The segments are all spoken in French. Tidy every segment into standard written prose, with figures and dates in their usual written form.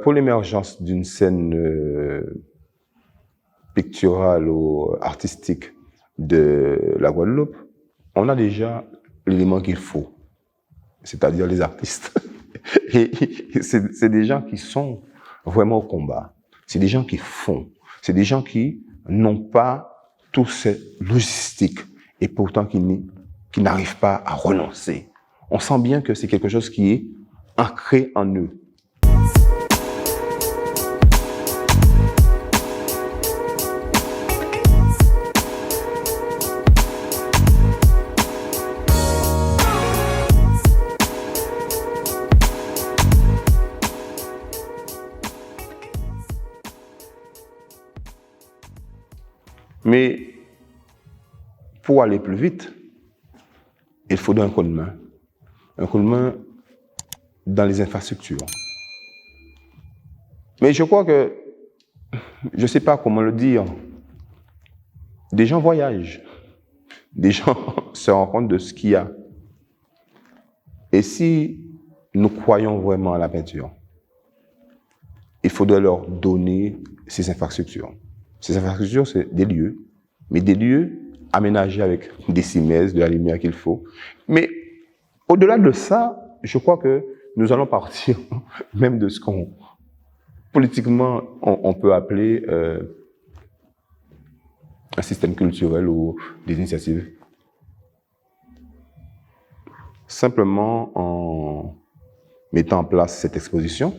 Pour l'émergence d'une scène picturale ou artistique de la Guadeloupe, on a déjà l'élément qu'il faut, c'est-à-dire les artistes. Et c'est des gens qui sont vraiment au combat. C'est des gens qui font. C'est des gens qui n'ont pas toute cette logistique et pourtant qui n'arrivent pas à renoncer. On sent bien que c'est quelque chose qui est ancré en eux. Mais pour aller plus vite, il faudrait un coup de main. Un coup de main dans les infrastructures. Mais je crois que, je ne sais pas comment le dire, des gens voyagent. Des gens se rendent compte de ce qu'il y a. Et si nous croyons vraiment à la peinture, il faudrait leur donner ces infrastructures. Ces infrastructures, c'est des lieux, mais des lieux aménagés avec des cimaises, de la lumière qu'il faut. Mais au-delà de ça, je crois que nous allons partir même de ce qu'on, politiquement, on peut appeler un système culturel ou des initiatives. Simplement en mettant en place cette exposition,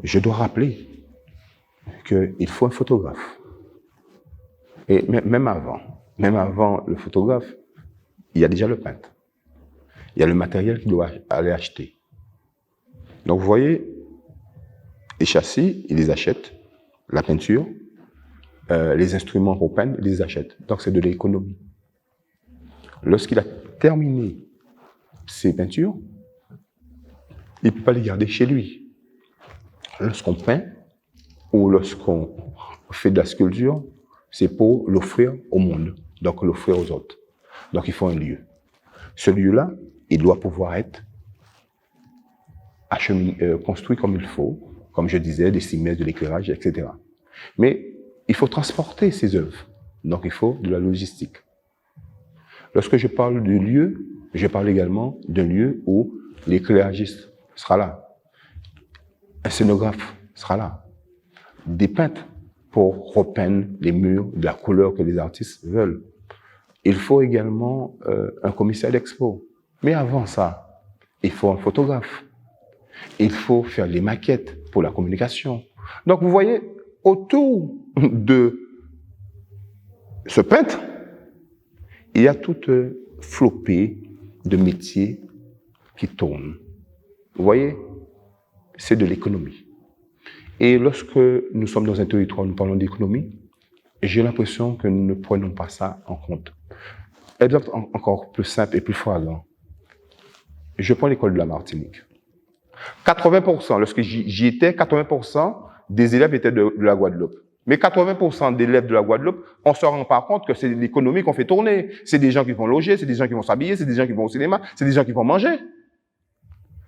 je dois rappeler qu'il faut un photographe. Et même avant le photographe, il y a déjà le peintre. Il y a le matériel qu'il doit aller acheter. Donc vous voyez, les châssis, il les achète, la peinture, les instruments pour peindre, il les achète. Donc c'est de l'économie. Lorsqu'il a terminé ses peintures, il ne peut pas les garder chez lui. Lorsqu'on peint ou lorsqu'on fait de la sculpture, c'est pour l'offrir au monde, donc l'offrir aux autres. Donc il faut un lieu. Ce lieu-là, il doit pouvoir être construit comme il faut, comme je disais, des cimaises, de l'éclairage, etc. Mais il faut transporter ces œuvres, donc il faut de la logistique. Lorsque je parle de lieu, je parle également d'un lieu où l'éclairagiste sera là, un scénographe sera là, des peintres pour repeindre les murs de la couleur que les artistes veulent. Il faut également un commissaire d'expo. Mais avant ça, il faut un photographe. Il faut faire les maquettes pour la communication. Donc vous voyez, autour de ce peintre, il y a toute flopée de métiers qui tournent. Vous voyez, c'est de l'économie. Et lorsque nous sommes dans un territoire, nous parlons d'économie, j'ai l'impression que nous ne prenons pas ça en compte. Exemple encore plus simple et plus flagrant. Je prends l'école de la Martinique. 80%, lorsque j'y étais, 80% des élèves étaient de la Guadeloupe. Mais 80% d'élèves de la Guadeloupe, on ne se rend pas compte que c'est l'économie qu'on fait tourner. C'est des gens qui vont loger, c'est des gens qui vont s'habiller, c'est des gens qui vont au cinéma, c'est des gens qui vont manger.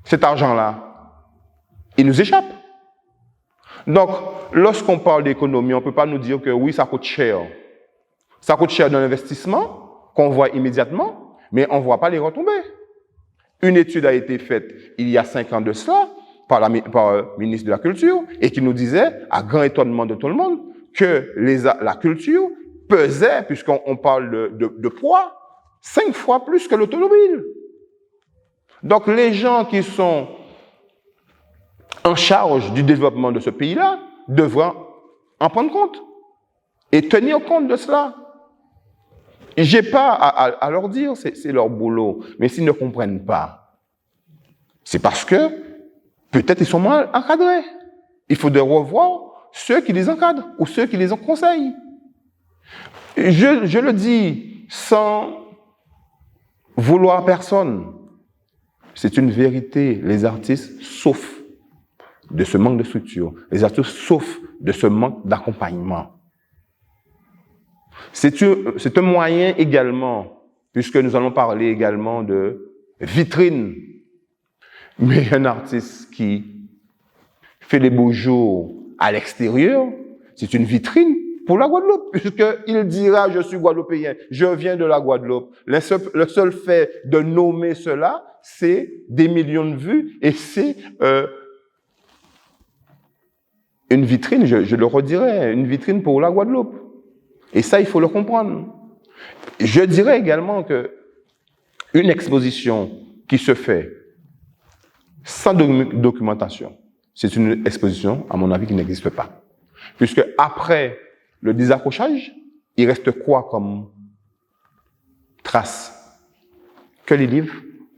Cet argent-là, il nous échappe. Donc, lorsqu'on parle d'économie, on ne peut pas nous dire que oui, ça coûte cher. Ça coûte cher d'un investissement qu'on voit immédiatement, mais on ne voit pas les retombées. Une étude a été faite il y a 5 ans de cela par le ministre de la Culture et qui nous disait, à grand étonnement de tout le monde, que la culture pesait, puisqu'on parle de poids, 5 fois plus que l'automobile. Donc les gens qui sont en charge du développement de ce pays-là devraient en prendre compte et tenir compte de cela. J'ai pas à leur dire, c'est leur boulot. Mais s'ils ne comprennent pas, c'est parce que peut-être ils sont mal encadrés. Il faudrait revoir ceux qui les encadrent ou ceux qui les conseillent. Je le dis sans vouloir personne. C'est une vérité. Les artistes souffrent de ce manque de structure. Les artistes souffrent de ce manque d'accompagnement. C'est un moyen également, puisque nous allons parler également de vitrine. Mais un artiste qui fait les beaux jours à l'extérieur, c'est une vitrine pour la Guadeloupe, puisqu'il dira « je suis guadeloupéen, je viens de la Guadeloupe ». Le seul fait de nommer cela, c'est des millions de vues et c'est une vitrine, je le redirai, une vitrine pour la Guadeloupe. Et ça, il faut le comprendre. Je dirais également que une exposition qui se fait sans documentation, c'est une exposition, à mon avis, qui n'existe pas. Puisque après le désaccrochage, il reste quoi comme trace? Que les livres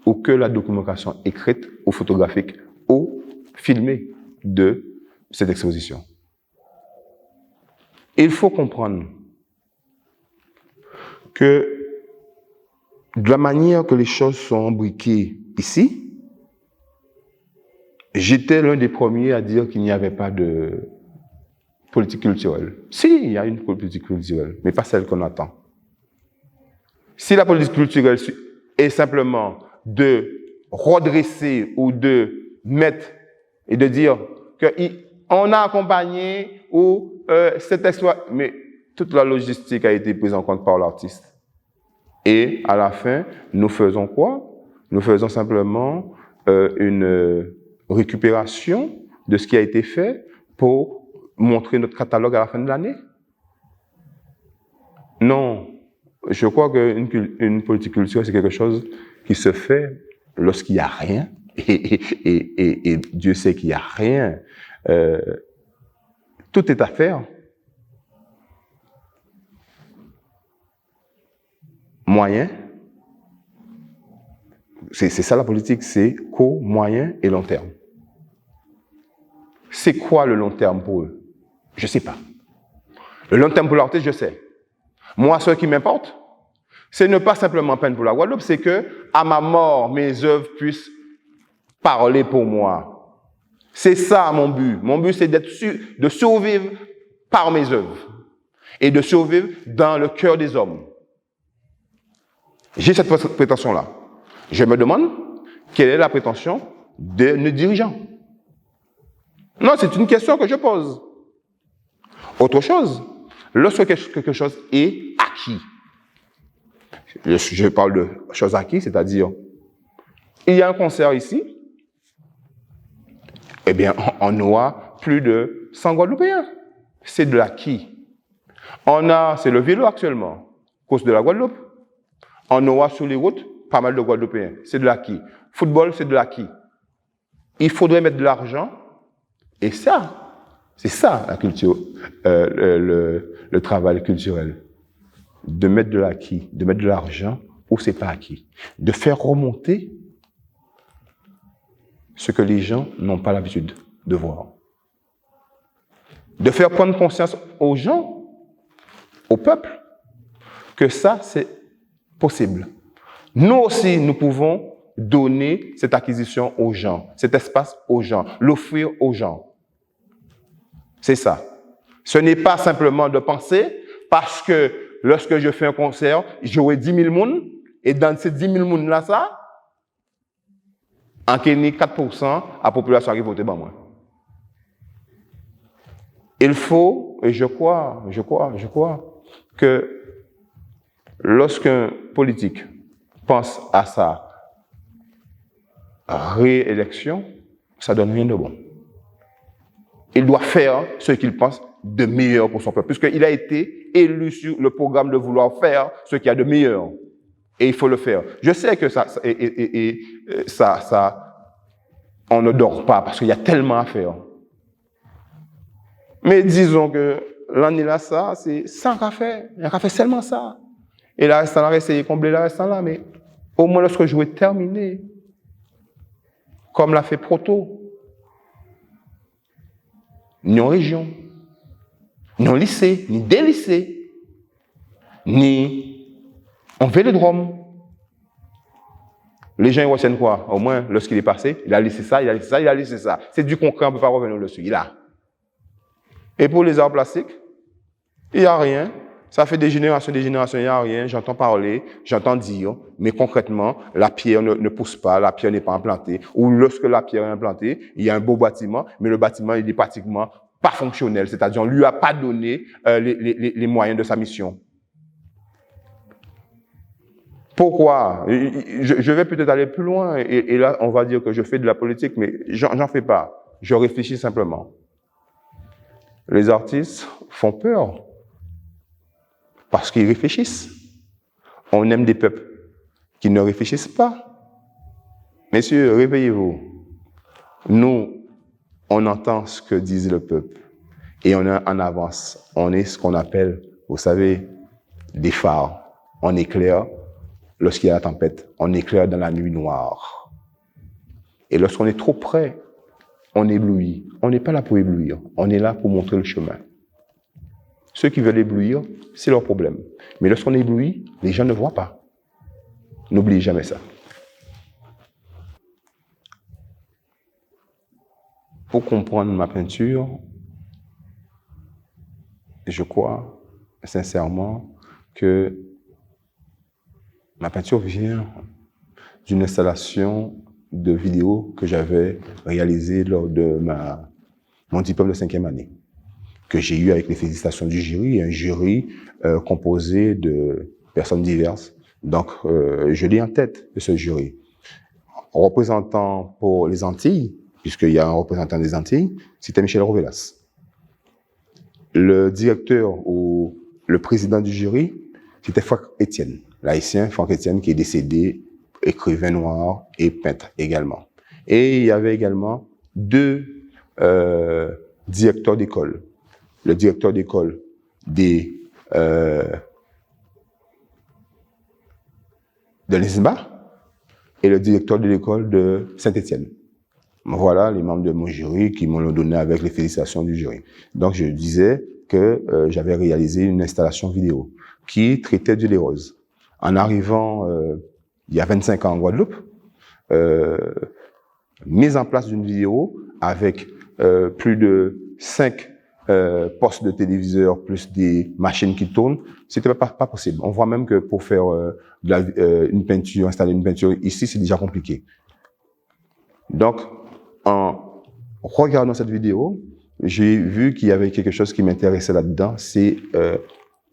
ou que la documentation écrite ou photographique ou filmée de cette exposition. Il faut comprendre que de la manière que les choses sont embriquées ici, j'étais l'un des premiers à dire qu'il n'y avait pas de politique culturelle. Si, il y a une politique culturelle, mais pas celle qu'on attend. Si la politique culturelle est simplement de redresser ou de mettre et de dire qu'on a accompagné ou cet exploit, mais toute la logistique a été prise en compte par l'artiste. Et à la fin, nous faisons quoi? Nous faisons simplement une récupération de ce qui a été fait pour montrer notre catalogue à la fin de l'année? Non. Je crois qu'une politique culturelle, c'est quelque chose qui se fait lorsqu'il n'y a rien. Et Dieu sait qu'il n'y a rien. Tout est à faire. Moyen. C'est ça la politique, c'est court, moyen et long terme. C'est quoi le long terme pour eux? Je ne sais pas. Le long terme pour l'artiste, je sais. Moi, ce qui m'importe, c'est ne pas simplement peindre pour la Guadeloupe, c'est que, à ma mort, mes œuvres puissent parler pour moi. C'est ça mon but. Mon but, c'est de survivre par mes œuvres et de survivre dans le cœur des hommes. J'ai cette prétention-là. Je me demande quelle est la prétention de nos dirigeants. Non, c'est une question que je pose. Autre chose, lorsque quelque chose est acquis, je parle de choses acquises, c'est-à-dire, il y a un concert ici, eh bien, on aura plus de 100 Guadeloupéens. C'est de l'acquis. C'est le vélo actuellement, cause de la Guadeloupe. On aura sur les routes pas mal de Guadeloupéens. C'est de l'acquis. Football, c'est de l'acquis. Il faudrait mettre de l'argent, et ça, c'est ça la culture, le travail culturel. De mettre de l'acquis, de mettre de l'argent où c'est pas acquis. De faire remonter ce que les gens n'ont pas l'habitude de voir. De faire prendre conscience aux gens, au peuple, que ça, c'est possible. Nous aussi, nous pouvons donner cette acquisition aux gens, cet espace aux gens, l'offrir aux gens. C'est ça. Ce n'est pas simplement de penser, parce que lorsque je fais un concert, j'aurai 10 000 personnes, et dans ces 10 000 personnes-là, ça, en Kenya, 4% à la population qui vote pour moi. Il faut, et je crois que lorsqu'un politique pense à sa réélection, ça donne rien de bon. Il doit faire ce qu'il pense de meilleur pour son peuple, puisqu'il a été élu sur le programme de vouloir faire ce qu'il y a de meilleur. Et il faut le faire. Je sais que ça on ne dort pas parce qu'il y a tellement à faire. Mais disons que l'année là, ça, c'est 100 cafés. Il y a café seulement ça. Et là, restant là, essayer de combler le restant là. Mais au moins, lorsque je vais terminer, comme l'a fait Proto, ni en région, ni en lycée, ni des lycées, ni en vélodrome. Les gens, ils retiennent quoi? Au moins, lorsqu'il est passé, il a laissé ça, il a laissé ça, il a laissé ça. C'est du concret, on ne peut pas revenir dessus. Il a. Et pour les arts plastiques, il n'y a rien. Ça fait des générations, il n'y a rien. J'entends parler, j'entends dire, mais concrètement, la pierre ne pousse pas, la pierre n'est pas implantée. Ou lorsque la pierre est implantée, il y a un beau bâtiment, mais le bâtiment, il est pratiquement pas fonctionnel. C'est-à-dire, on lui a pas donné les moyens de sa mission. Pourquoi? Je vais peut-être aller plus loin, et là, on va dire que je fais de la politique, mais j'en fais pas. Je réfléchis simplement. Les artistes font peur parce qu'ils réfléchissent. On aime des peuples qui ne réfléchissent pas. Messieurs, réveillez-vous. Nous, on entend ce que dit le peuple et on est en avance. On est ce qu'on appelle, vous savez, des phares. On éclaire lorsqu'il y a la tempête. On éclaire dans la nuit noire. Et lorsqu'on est trop près, on éblouit. On n'est pas là pour éblouir. On est là pour montrer le chemin. Ceux qui veulent éblouir, c'est leur problème. Mais lorsqu'on éblouit, les gens ne voient pas. N'oubliez jamais ça. Pour comprendre ma peinture, je crois sincèrement que ma peinture vient d'une installation de vidéo que j'avais réalisée lors de mon diplôme de 5e année, que j'ai eu avec les félicitations du jury, un jury composé de personnes diverses. Donc, je l'ai en tête de ce jury. Représentant pour les Antilles, puisqu'il y a un représentant des Antilles, c'était Michel Rovelas. Le directeur ou le président du jury, c'était Franck Etienne, l'haïtien Franck Etienne, qui est décédé, écrivain noir et peintre également. Et il y avait également 2 directeurs d'école. Le directeur d'école de l'ISMA et le directeur de l'école de Saint-Étienne. Voilà les membres de mon jury qui m'ont donné avec les félicitations du jury. Donc, je disais que j'avais réalisé une installation vidéo qui traitait du lait rose. En arrivant il y a 25 ans en Guadeloupe, mise en place d'une vidéo avec plus de 5 postes de téléviseurs plus des machines qui tournent, c'était pas possible. On voit même que pour faire une peinture, installer une peinture ici, c'est déjà compliqué. Donc, en regardant cette vidéo, j'ai vu qu'il y avait quelque chose qui m'intéressait là-dedans, c'est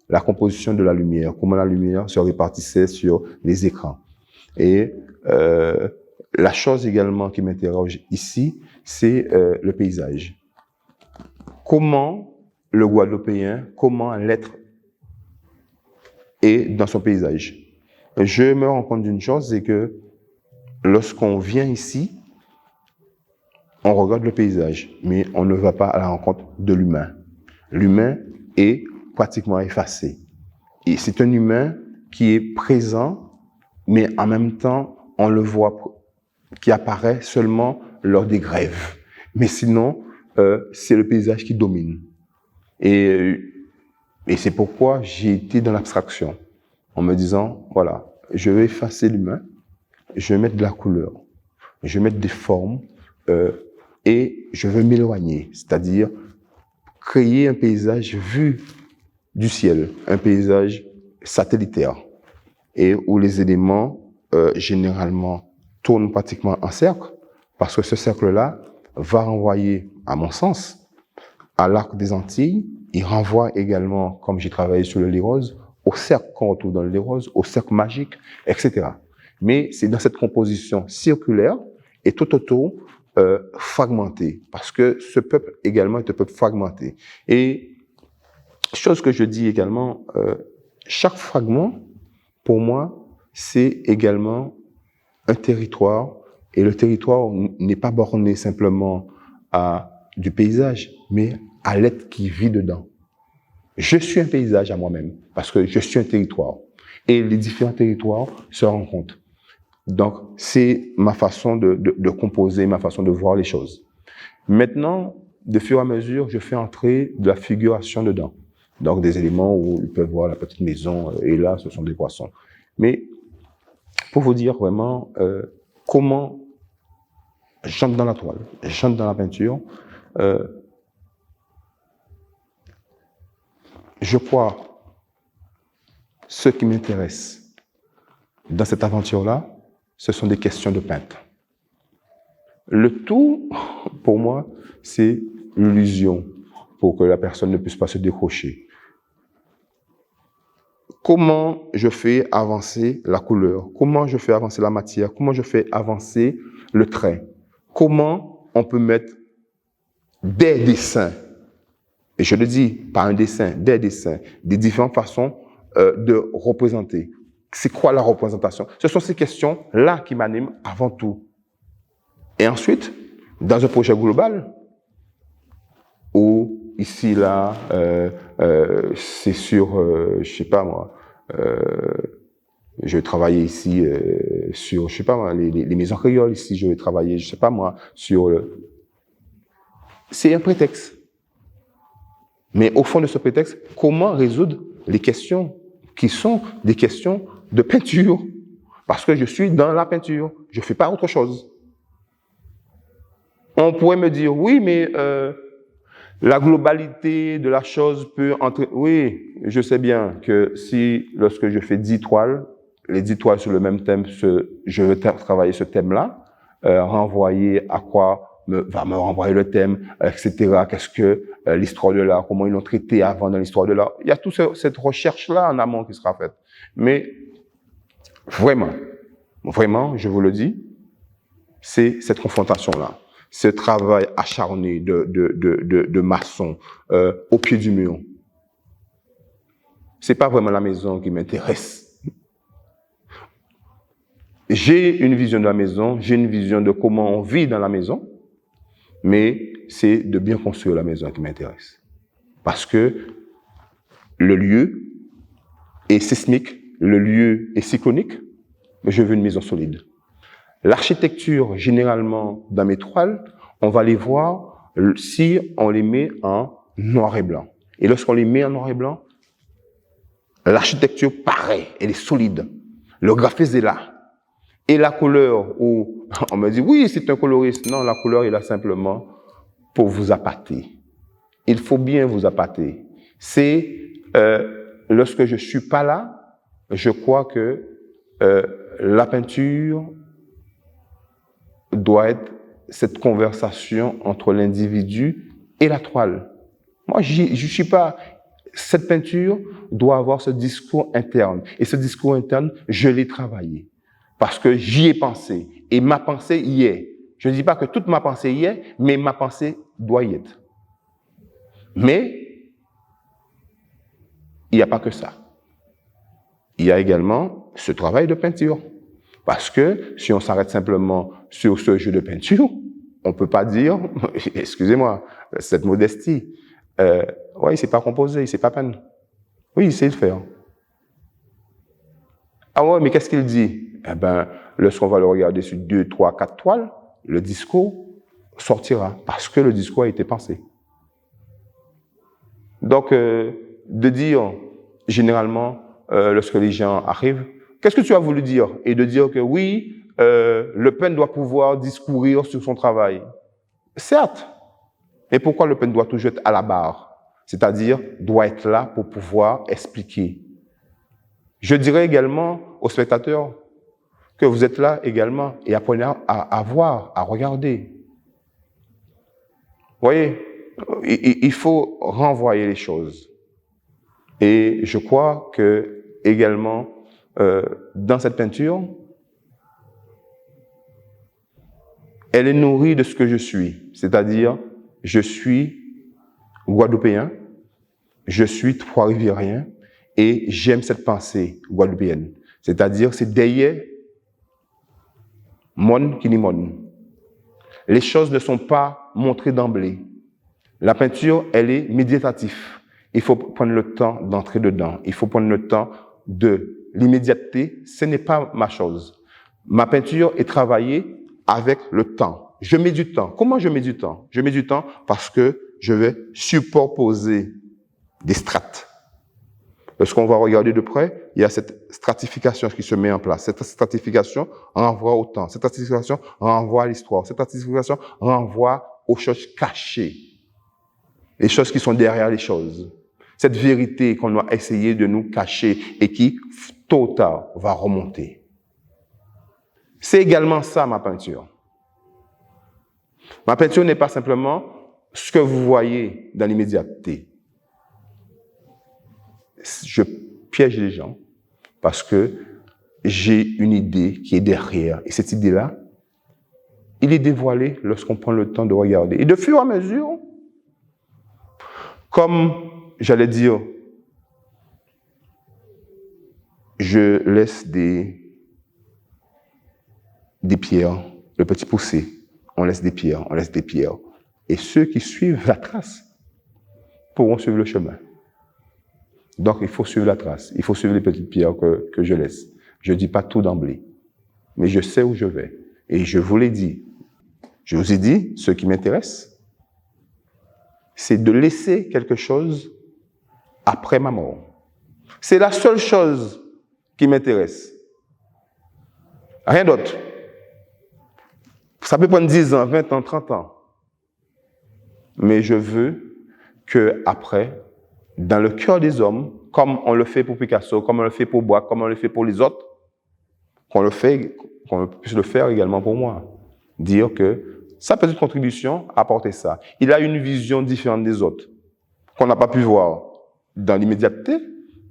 la composition de la lumière, comment la lumière se répartissait sur les écrans. Et la chose également qui m'interroge ici, c'est le paysage. Comment le Guadeloupéen, comment l'être est dans son paysage. Je me rends compte d'une chose, c'est que lorsqu'on vient ici, on regarde le paysage, mais on ne va pas à la rencontre de l'humain. L'humain est pratiquement effacé. Et c'est un humain qui est présent, mais en même temps, on le voit, qui apparaît seulement lors des grèves. Mais sinon, c'est le paysage qui domine. Et c'est pourquoi j'ai été dans l'abstraction, en me disant, voilà, je vais effacer l'humain, je vais mettre de la couleur, je vais mettre des formes, et je veux m'éloigner, c'est-à-dire créer un paysage vu du ciel, un paysage satellitaire, et où les éléments généralement tournent pratiquement en cercle, parce que ce cercle-là va renvoyer, à mon sens, à l'arc des Antilles. Il renvoie également, comme j'ai travaillé sur le lait rose, au cercle qu'on retrouve dans le lait rose, au cercle magique, etc. Mais c'est dans cette composition circulaire et tout autour fragmenté, parce que ce peuple également est un peuple fragmenté. Et chose que je dis également, chaque fragment, pour moi, c'est également un territoire, et le territoire n'est pas borné simplement à du paysage, mais à l'être qui vit dedans. Je suis un paysage à moi-même, parce que je suis un territoire, et les différents territoires se rencontrent. Donc, c'est ma façon de composer, ma façon de voir les choses. Maintenant, de fur et à mesure, je fais entrer de la figuration dedans. Donc, des éléments où ils peuvent voir la petite maison, et là, ce sont des poissons. Mais, pour vous dire vraiment comment j'entre dans la toile, j'entre dans la peinture, je crois Ce qui m'intéresse dans cette aventure-là, ce sont des questions de peintre. Le tout, pour moi, c'est l'illusion pour que la personne ne puisse pas se décrocher. Comment je fais avancer la couleur? Comment je fais avancer la matière? Comment je fais avancer le trait? Comment on peut mettre des dessins, et je le dis, pas un dessin, des dessins, des différentes façons de représenter. C'est quoi la représentation? Ce sont ces questions-là qui m'animent avant tout. Et ensuite, dans un projet global, où ici, là, c'est sur, je sais pas moi, je vais travailler ici sur, je sais pas moi, les maisons créoles, ici, je vais travailler, je sais pas moi, sur c'est un prétexte. Mais au fond de ce prétexte, comment résoudre les questions qui sont des questions de peinture? Parce que je suis dans la peinture, je ne fais pas autre chose. On pourrait me dire, oui, mais la globalité de la chose peut entrer... Oui, je sais bien que si, lorsque je fais 10 toiles, les 10 toiles sur le même thème, je veux travailler ce thème-là, renvoyer à quoi va me renvoyer le thème, etc. Qu'est-ce que l'histoire de l'art, comment ils l'ont traité avant dans l'histoire de l'art. Il y a toute cette recherche-là en amont qui sera faite. Mais vraiment, je vous le dis, c'est cette confrontation-là. Ce travail acharné de maçon au pied du mur. C'est pas vraiment la maison qui m'intéresse. J'ai une vision de la maison, j'ai une vision de comment on vit dans la maison, mais c'est de bien construire la maison qui m'intéresse. Parce que le lieu est sismique, le lieu est cyclonique, mais je veux une maison solide. L'architecture, généralement, dans mes toiles, on va les voir si on les met en noir et blanc. Et lorsqu'on les met en noir et blanc, l'architecture paraît, elle est solide. Le graphisme est là. Et la couleur, où on me dit, oui, c'est un coloriste. Non, la couleur est là simplement pour vous appâter. Il faut bien vous appâter. C'est, lorsque je suis pas là, je crois que la peinture doit être cette conversation entre l'individu et la toile. Moi, je suis pas... Cette peinture doit avoir ce discours interne. Et ce discours interne, je l'ai travaillé. Parce que j'y ai pensé. Et ma pensée y est. Je ne dis pas que toute ma pensée y est, mais ma pensée doit y être. Mais, il n'y a pas que ça. Il y a également ce travail de peinture. Parce que si on s'arrête simplement sur ce jeu de peinture, on ne peut pas dire, excusez-moi, cette modestie, ouais, il ne sait pas composer, il ne sait pas peindre. Oui, il sait le faire. Ah ouais, mais qu'est-ce qu'il dit? Eh bien, lorsqu'on va le regarder sur 2, 3, 4 toiles, le discours sortira, parce que le discours a été pensé. Donc, de dire, généralement, lorsque les gens arrivent, qu'est-ce que tu as voulu dire? Et de dire que oui, le peintre doit pouvoir discourir sur son travail. Certes. Mais pourquoi le peintre doit toujours être à la barre? C'est-à-dire, doit être là pour pouvoir expliquer. Je dirais également aux spectateurs que vous êtes là également et apprenez à voir, à regarder. Vous voyez, il faut renvoyer les choses. Et je crois que également, dans cette peinture, elle est nourrie de ce que je suis. C'est-à-dire, je suis guadeloupéen, je suis trois-rivierien et j'aime cette pensée guadeloupéenne. C'est-à-dire, c'est derrière mon qui ni mon. Les choses ne sont pas montrées d'emblée. La peinture, elle est méditative. Il faut prendre le temps d'entrer dedans. Il faut prendre le temps de l'immédiateté. Ce n'est pas ma chose. Ma peinture est travaillée avec le temps. Je mets du temps. Comment je mets du temps? Je mets du temps parce que je vais superposer des strates. Lorsqu'on va regarder de près, il y a cette stratification qui se met en place. Cette stratification renvoie au temps. Cette stratification renvoie à l'histoire. Cette stratification renvoie aux choses cachées. Les choses qui sont derrière les choses. Cette vérité qu'on doit essayer de nous cacher et qui, tôt ou tard, va remonter. C'est également ça, ma peinture. Ma peinture n'est pas simplement ce que vous voyez dans l'immédiateté. Je piège les gens parce que j'ai une idée qui est derrière. Et cette idée-là, il est dévoilé lorsqu'on prend le temps de regarder. Et de fur et à mesure, comme j'allais dire, je laisse des pierres, le petit poussé, on laisse des pierres. Et ceux qui suivent la trace pourront suivre le chemin. Donc, il faut suivre la trace. Il faut suivre les petites pierres que je laisse. Je ne dis pas tout d'emblée, mais je sais où je vais. Et je vous l'ai dit. Je vous ai dit, ce qui m'intéresse, c'est de laisser quelque chose après ma mort. C'est la seule chose qui m'intéresse. Rien d'autre. Ça peut prendre 10 ans, 20 ans, 30 ans. Mais je veux qu'après, dans le cœur des hommes, comme on le fait pour Picasso, comme on le fait pour Bois, comme on le fait pour les autres, qu'on puisse le faire également pour moi. Dire que sa petite contribution a apporté ça. Il a une vision différente des autres, qu'on n'a pas pu voir dans l'immédiateté,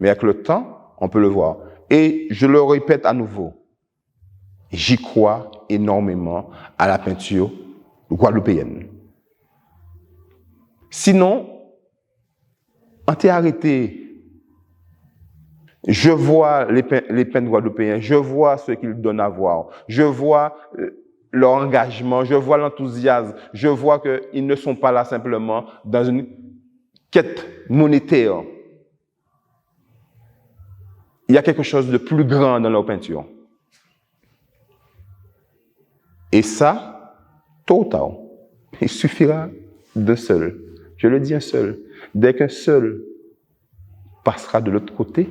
mais avec le temps, on peut le voir. Et je le répète à nouveau, j'y crois énormément à la peinture guadeloupéenne. Sinon, on t'est arrêté. Je vois les peintres guadeloupéens, je vois ce qu'ils donnent à voir, je vois leur engagement, je vois l'enthousiasme, je vois qu'ils ne sont pas là simplement dans une quête monétaire. Il y a quelque chose de plus grand dans leur peinture. Et ça, tôt ou tard, il suffira d'un seul. Je le dis un seul. Dès qu'un seul passera de l'autre côté,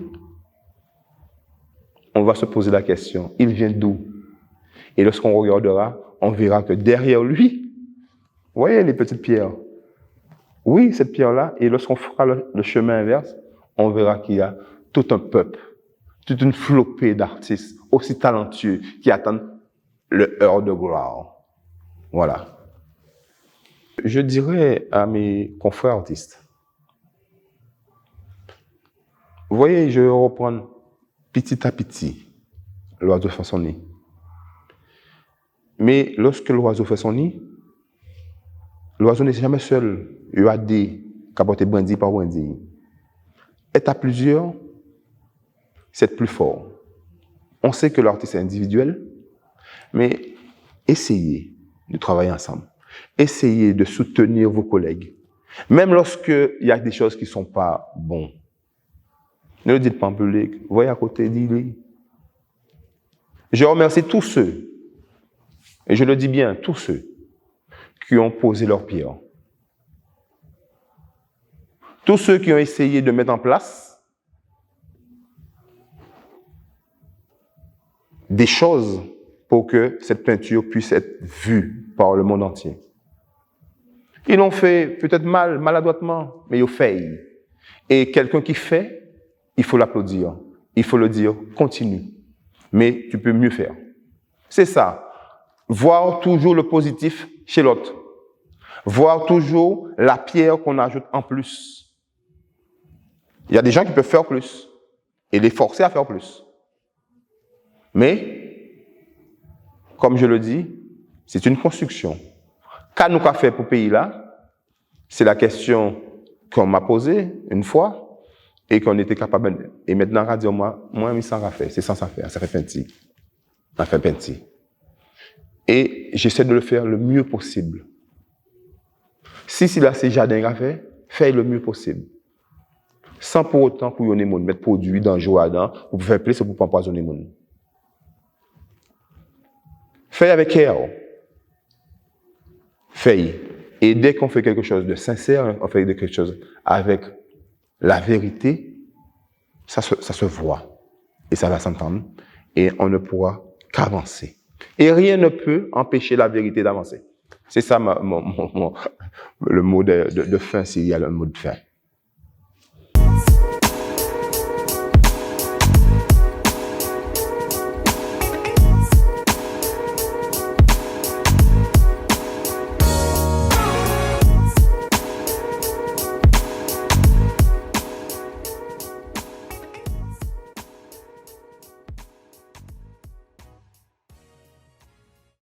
on va se poser la question, il vient d'où? Et lorsqu'on regardera, on verra que derrière lui, vous voyez les petites pierres? Oui, cette pierre-là, et lorsqu'on fera le chemin inverse, on verra qu'il y a tout un peuple, toute une flopée d'artistes aussi talentueux qui attendent le heure de gloire. Voilà. Je dirais à mes confrères artistes, vous voyez, je vais reprendre petit à petit l'oiseau fait son nid. Mais lorsque l'oiseau fait son nid, l'oiseau n'est jamais seul. Il y a des capotés brindilles par brindilles. Être à plusieurs, c'est plus fort. On sait que l'artiste est individuel, mais essayez de travailler ensemble. Essayez de soutenir vos collègues. Même lorsqu'il y a des choses qui ne sont pas bonnes. Ne le dites pas en public. Voyez à côté, dis-le. Je remercie tous ceux, et je le dis bien, tous ceux qui ont posé leur pierre. Tous ceux qui ont essayé de mettre en place des choses pour que cette peinture puisse être vue par le monde entier. Ils l'ont fait peut-être maladroitement, mais ils ont fait. Et quelqu'un qui fait, il faut l'applaudir. Il faut le dire, continue. Mais tu peux mieux faire. C'est ça. Voir toujours le positif chez l'autre. Voir toujours la pierre qu'on ajoute en plus. Il y a des gens qui peuvent faire plus et les forcer à faire plus. Mais, comme je le dis, c'est une construction. Qu'à-nous qu'a fait pour ce pays-là? C'est la question qu'on m'a posée une fois et qu'on était capable de... Et maintenant, on va dire, moi, mais ça va faire. C'est sans ça faire. Ça fait peinti. Ça fait peinti. Et j'essaie de le faire le mieux possible. Si là, c'est jardin à faire, fais le mieux possible. Sans pour autant pour y mettre produit dans le jardin, pour faire plaisir, pour ne pas empoisonner les gens. Fais avec cœur. Fais. Et dès qu'on fait quelque chose de sincère, on fait quelque chose avec la vérité, ça se voit. Et ça va s'entendre. Et on ne pourra qu'avancer. Et rien ne peut empêcher la vérité d'avancer. C'est ça le mot de fin, s'il y a le mot de fin.